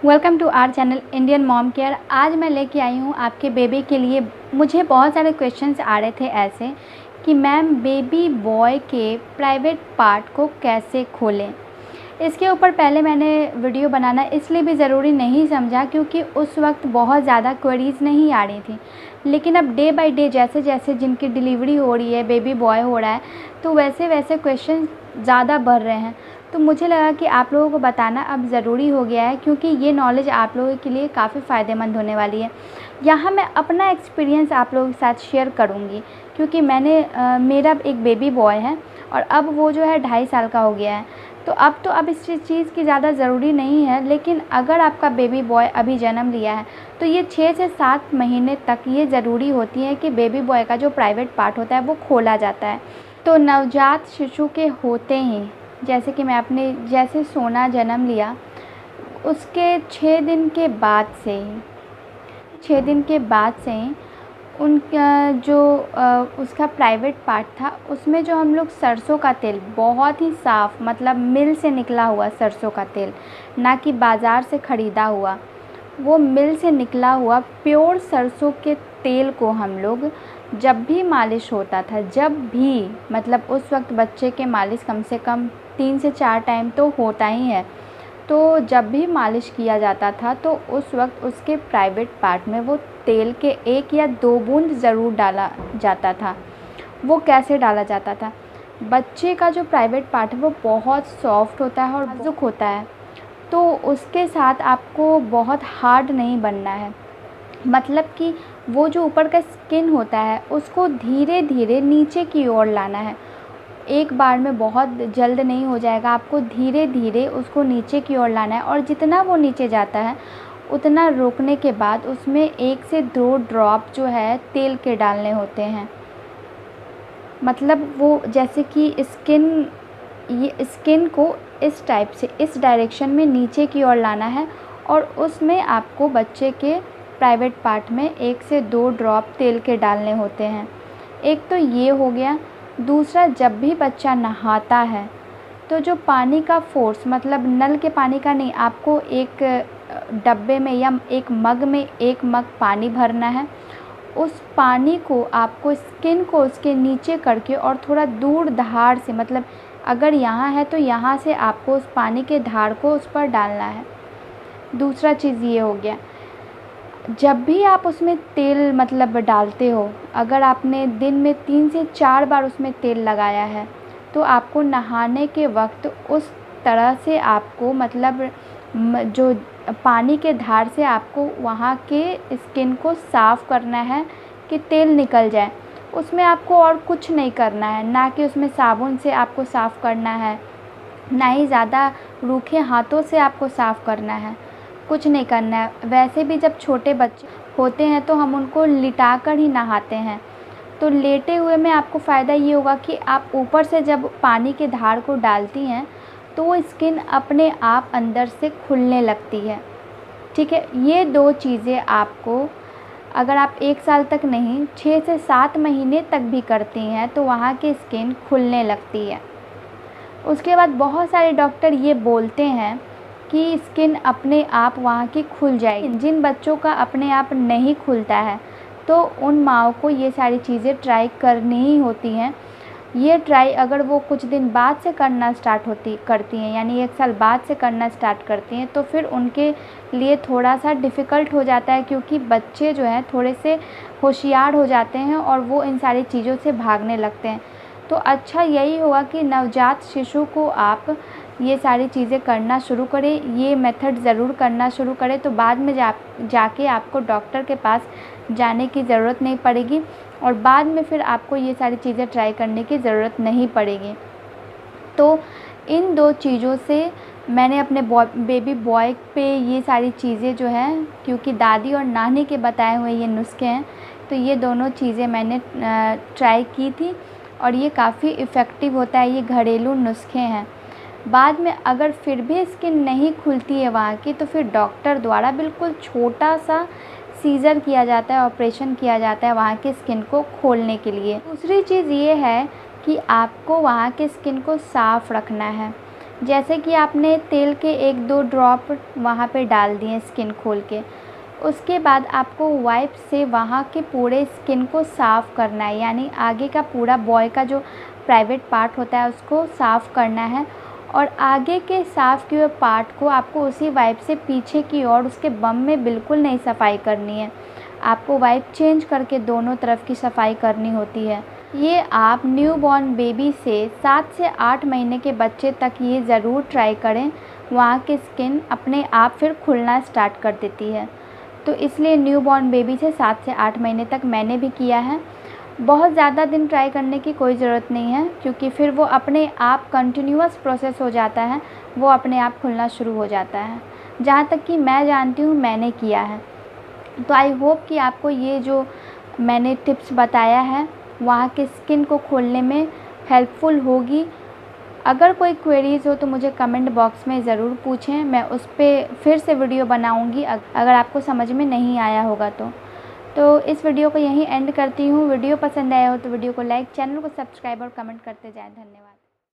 Welcome to our channel Indian mom care. आज मैं लेके आई हूँ आपके बेबी के लिए। मुझे बहुत सारे क्वेश्चंस आ रहे थे ऐसे कि मैम बेबी बॉय के प्राइवेट पार्ट को कैसे खोलें। इसके ऊपर पहले मैंने वीडियो बनाना इसलिए भी ज़रूरी नहीं समझा क्योंकि उस वक्त बहुत ज़्यादा क्वेरीज़ नहीं आ रही थी, लेकिन अब डे बाय डे जैसे जैसे जिनकी डिलीवरी हो रही है, बेबी बॉय हो रहा है, तो वैसे वैसे क्वेश्चन ज़्यादा बढ़ रहे हैं। तो मुझे लगा कि आप लोगों को बताना अब ज़रूरी हो गया है क्योंकि ये नॉलेज आप लोगों के लिए काफ़ी फ़ायदेमंद होने वाली है। यहाँ मैं अपना एक्सपीरियंस आप लोगों के साथ शेयर करूँगी क्योंकि मेरा एक बेबी बॉय है और अब वो जो है 2.5 साल का हो गया है। तो अब इस चीज़ की ज़्यादा ज़रूरी नहीं है, लेकिन अगर आपका बेबी बॉय अभी जन्म लिया है तो ये 6 से 7 महीने तक ये ज़रूरी होती है कि बेबी बॉय का जो प्राइवेट पार्ट होता है वो खोला जाता है। तो नवजात शिशु के होते ही जैसे कि जैसे सोना जन्म लिया उसके 6 दिन के बाद से ही उनका जो उसका प्राइवेट पार्ट था उसमें जो हम लोग सरसों का तेल, बहुत ही साफ़ मतलब मिल से निकला हुआ सरसों का तेल, ना कि बाज़ार से ख़रीदा हुआ, वो मिल से निकला हुआ प्योर सरसों के तेल को हम लोग जब भी मालिश होता था, जब भी मतलब उस वक्त बच्चे के मालिश कम से कम 3 से 4 टाइम तो होता ही है, तो जब भी मालिश किया जाता था तो उस वक्त उसके प्राइवेट पार्ट में वो तेल के 1 या 2 बूंद ज़रूर डाला जाता था। वो कैसे डाला जाता था? बच्चे का जो प्राइवेट पार्ट है वो बहुत सॉफ्ट होता है और नाजुक होता है, तो उसके साथ आपको बहुत हार्ड नहीं बनना है। मतलब कि वो जो ऊपर का स्किन होता है उसको धीरे धीरे नीचे की ओर लाना है। एक बार में बहुत जल्द नहीं हो जाएगा, आपको धीरे धीरे उसको नीचे की ओर लाना है और जितना वो नीचे जाता है उतना रोकने के बाद उसमें 1 से 2 ड्रॉप जो है तेल के डालने होते हैं। मतलब वो जैसे कि स्किन को इस टाइप से इस डायरेक्शन में नीचे की ओर लाना है और उसमें आपको बच्चे के प्राइवेट पार्ट में 1 से 2 ड्रॉप तेल के डालने होते हैं। एक तो ये हो गया। दूसरा, जब भी बच्चा नहाता है तो जो पानी का फ़ोर्स, मतलब नल के पानी का नहीं, आपको एक डब्बे में या एक मग में 1 मग पानी भरना है। उस पानी को आपको स्किन को उसके नीचे करके और थोड़ा दूर धार से, मतलब अगर यहाँ है तो यहाँ से आपको उस पानी के धार को उस पर डालना है। दूसरा चीज़ ये हो गया, जब भी आप उसमें तेल मतलब डालते हो, अगर आपने दिन में 3 से 4 बार उसमें तेल लगाया है तो आपको नहाने के वक्त उस तरह से आपको मतलब जो पानी के धार से आपको वहाँ के स्किन को साफ़ करना है कि तेल निकल जाए। उसमें आपको और कुछ नहीं करना है, ना कि उसमें साबुन से आपको साफ़ करना है, ना ही ज़्यादा रूखे हाथों से आपको साफ़ करना है, कुछ नहीं करना है। वैसे भी जब छोटे बच्चे होते हैं तो हम उनको लिटा कर ही नहाते हैं, तो लेटे हुए में आपको फ़ायदा ये होगा कि आप ऊपर से जब पानी के धार को डालती हैं तो वो स्किन अपने आप अंदर से खुलने लगती है। ठीक है, ये 2 चीज़ें आपको अगर आप 1 साल तक नहीं 6 से 7 महीने तक भी करती हैं तो वहाँ की स्किन खुलने लगती है। उसके बाद बहुत सारे डॉक्टर ये बोलते हैं कि स्किन अपने आप वहाँ की खुल जाएगी। जिन बच्चों का अपने आप नहीं खुलता है तो उन माँओं को ये सारी चीज़ें ट्राई करनी ही होती हैं। ये ट्राई अगर वो कुछ दिन बाद से करना करती हैं, यानी 1 साल बाद से करना स्टार्ट करती हैं, तो फिर उनके लिए थोड़ा सा डिफ़िकल्ट हो जाता है क्योंकि बच्चे जो हैं थोड़े से होशियार हो जाते हैं और वो इन सारी चीज़ों से भागने लगते हैं। तो अच्छा यही होगा कि नवजात शिशु को आप ये सारी चीज़ें करना शुरू करें, ये मेथड ज़रूर करना शुरू करें, तो बाद में जाके आपको डॉक्टर के पास जाने की ज़रूरत नहीं पड़ेगी और बाद में फिर आपको ये सारी चीज़ें ट्राई करने की ज़रूरत नहीं पड़ेगी। तो इन 2 चीज़ों से मैंने अपने बेबी बॉय पे ये सारी चीज़ें जो हैं, क्योंकि दादी और नानी के बताए हुए ये नुस्खे हैं, तो ये दोनों चीज़ें मैंने ट्राई की थी और ये काफ़ी इफ़ेक्टिव होता है। ये घरेलू नुस्खे हैं। बाद में अगर फिर भी स्किन नहीं खुलती है वहाँ की, तो फिर डॉक्टर द्वारा बिल्कुल छोटा सा सीज़र किया जाता है, ऑपरेशन किया जाता है वहाँ की स्किन को खोलने के लिए। दूसरी चीज़ ये है कि आपको वहाँ के स्किन को साफ़ रखना है। जैसे कि आपने तेल के 1-2 ड्रॉप वहाँ पे डाल दिए स्किन खोल के, उसके बाद आपको वाइप से वहाँ के पूरे स्किन को साफ़ करना है, यानी आगे का पूरा बॉय का जो प्राइवेट पार्ट होता है उसको साफ़ करना है। और आगे के साफ़ किए हुए पार्ट को आपको उसी वाइप से पीछे की ओर उसके बम में बिल्कुल नहीं सफाई करनी है, आपको वाइप चेंज करके दोनों तरफ की सफाई करनी होती है। ये आप न्यूबॉर्न बेबी से 7 से 8 महीने के बच्चे तक ये ज़रूर ट्राई करें, वहाँ की स्किन अपने आप फिर खुलना स्टार्ट कर देती है। तो इसलिए न्यूबॉर्न बेबी से 7 से 8 महीने तक मैंने भी किया है। बहुत ज़्यादा दिन ट्राई करने की कोई ज़रूरत नहीं है, क्योंकि फिर वो अपने आप कंटिन्यूअस प्रोसेस हो जाता है, वो अपने आप खुलना शुरू हो जाता है। जहाँ तक कि मैं जानती हूँ, मैंने किया है। तो आई होप कि आपको ये जो मैंने टिप्स बताया है वहाँ की स्किन को खोलने में हेल्पफुल होगी। अगर कोई क्वेरीज़ हो तो मुझे कमेंट बॉक्स में ज़रूर पूछें, मैं उस पर फिर से वीडियो बनाऊंगी अगर आपको समझ में नहीं आया होगा तो इस वीडियो को यहीं एंड करती हूँ। वीडियो पसंद आया हो तो वीडियो को लाइक, चैनल को सब्सक्राइब और कमेंट करते जाएं। धन्यवाद।